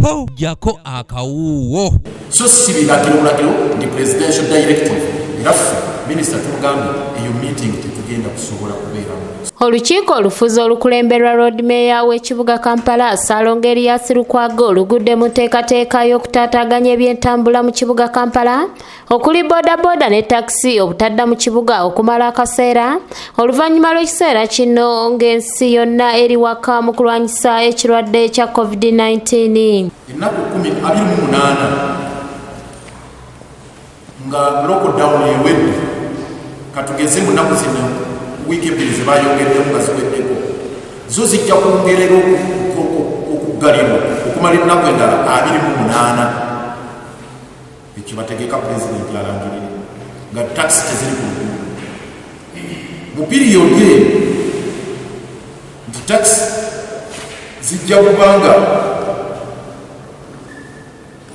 po jako akawuwo. So sibiragiro ndi presidential directive iraffe minister tugambye eyo meeting tetugenda kusobola kubeera. Olukiiko olufuzi olukulemberwa road mayor w'ekibuga Kampala Salongerias Lukwago olugudde mu nteekateeka y'okutaataaganya ebyentambula mu kibuga Kampala okuli booda ne taxi obutadda mu kibuga okumala akaseera oluvannyuma lw'ekiseera kino ng'ensi yonna eri waka mu kulwanyisa ekirwadde kya COVID-19. Ennaku 28 nga lockdown ewedde katugeze mu nnaku zino wiki ebbiri ze bayongeddemu nga ziweddeko zo zijja kwongerera okuggalirwa okumala ennaku endala 28 ekyo bategeka pulezidenti alangirire nga takisi teziri ku luguudo mu piriyodi eyo nti takisi zijja kubanga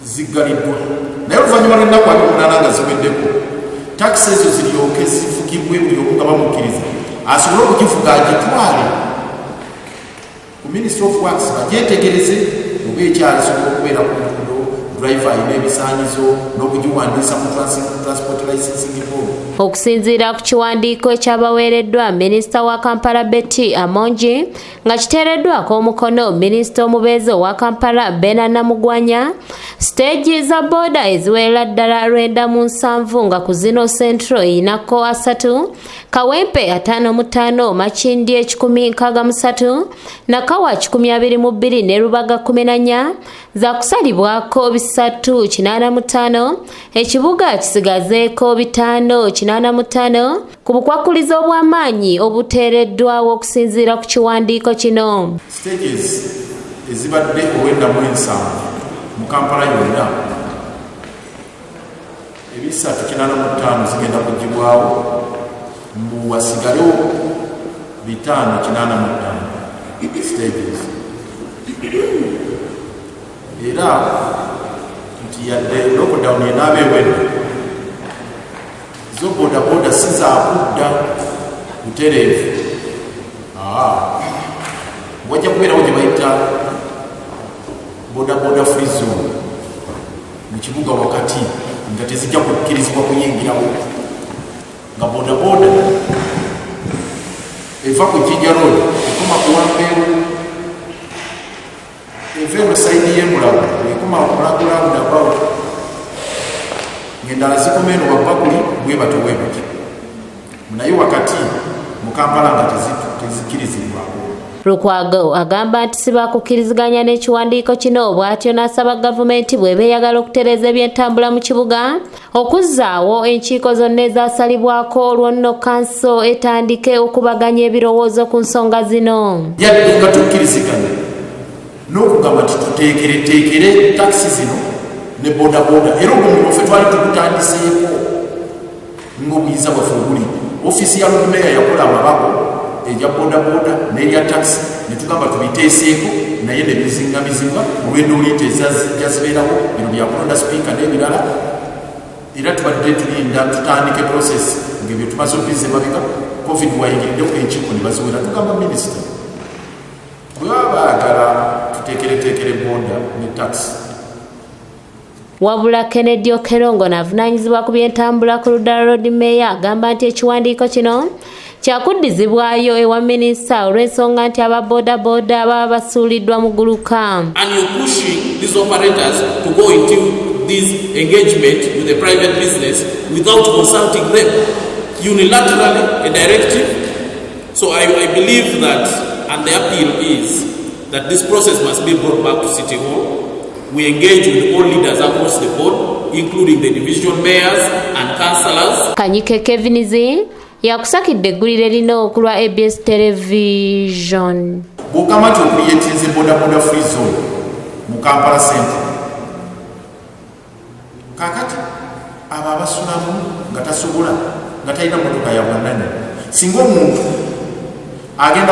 ziggaliddwa naye oluvannyuma lw'ennaku 28 nga ziweddeko takisi ezo ziryoke zifugibwe buli omu nga bamukkiriza asobole okugifuga agitwale ku Ministry of Works bagyetegereze oba ekyasobola okubeera ku luguudo driver ayina ebisaanyizo n'okugiwandiisa mu transport licensing board. Okusinziira ku kiwandiiko ekyabaweereddwa minisita wa Kampala Betty Amongi nga kiteereddwako omukono minisita omubeezi owa Kampala Bena Namugwanya, siteegi za booda eziwerera ddala 97 nga ku zino Central eyinako 3, Kawempe 55, Makindye 163, Nakawa 22 ne Rubaga 14 za kusalibwako 385, ekibuga kisigazeeko 585 ku bukwakulizo obw'amaanyi obuteereddwawo okusinziira ku kiwandiiko kino. Stages ezibadde owenda mu ensanvu mu Kampala yonna ebisatu 85 zigenda kugibwawo mbu wasigalewo 585 stages era nti yadde lockdown enaabe ewedde zo booda si zakudda butereevu wajja kubeerawo gye bayita booda free zone mu kibuga wakati nga tezijja kukkirizibwa kuyingirawo nga booda eva ku Jinja Road ekoma ku Wampeewo eva eno sayidi y'emulago ekoma okulagula roundabout ng'endala zikoma eno wabbakuli bwebato bwebuti naye wakati mu Kampala nga tezikkirizibwako. Lukwago agamba nti sibakukkiriziganya n'ekiwandiiko kino bw'atyo n'asaba gavumenti bw'eba eyagala okutereeza ebyentambula mu kibuga okuzzaawo enkiiko zonna ezasalibwako olwo nno kanso etandike okubaganya ebirowoozo ku nsonga zino. Yadde nga tukkiriziganya n'okugamba nti tuteekere takisi zino ne booda era omulimu ffe twali tugutandiseeko ng'obuyiza bwaffe obuli. Ofiisi ya Lord Mayor yakola amabako eja booda n'erya takisi ne tugamba tubiteeseeko naye ne bizingamizibwa olw'endooliito ezazibeerawo bino byakulonda sipiika n'ebirala era tubadde tulinda tutandike process ng'ebyo tumaze obize mabega covid wayingiriddeko enkiiko ne baziwera tugamba minisita bwe baba baagala tuteekereteekere booda ne takisi. Wabula Kennedy Okerongo n'avunaanyizibwa ku byentambula ku ludda Road Mayor agamba nti ekiwandiiko kino kyakuddizibwayo ewa minisita olw'ensonga nti aba booda baba basuuliddwa mu guluka. And you're pushing these operators to go into this engagement with the private business without consulting them unilaterally, a directive. So I believe that, and the appeal is that this process must be brought back to City Hall. We engage with all leaders across the board, including the division mayors and councillors. Kanyike Kevinizi yakusakidde eggulire lino okulwa ABS Television. Bw'okamati okuliyetiriza booda free zone mu Kampala Centre. Kakati abo abasulamu nga tasobola nga talina motoka ya bwananne singa omuntu agenda